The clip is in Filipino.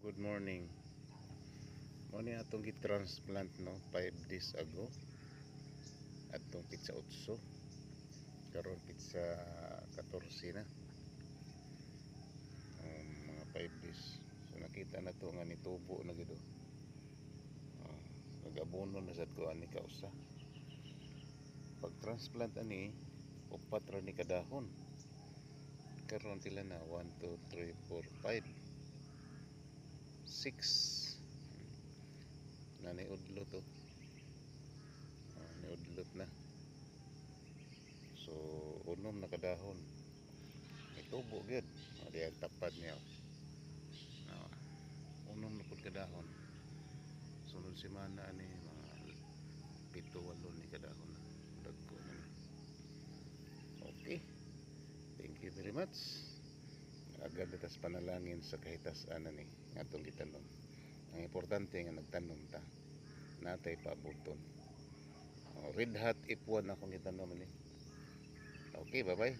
Good morning. Morning atong gitransplant no 5 days ago. Atong pizza 8. Karon pizza 14 na. Mga 5 days. So nakita na to nga nitubo na gid. Nag-abono na sad ko ani kausa. Pag transplant ani upat ra ni kadahon. Karon pila na 1 2 3 4 5 6 na niudlot to. Niudlot na. So unom na kadahon. Itubo gyud. Di ang tapad niya. Unom na pud kadahon. Sunod semana ani mga 7-8 ni kadahon na. Dagko na ni. Okay. Thank you very much. Agad tas panalangin sa kahitasan ani atong gitanom. Ang importante nga nagtanom ta. Natay paabuton. Red hot ipon akong gitanom ni. Okay, bye-bye.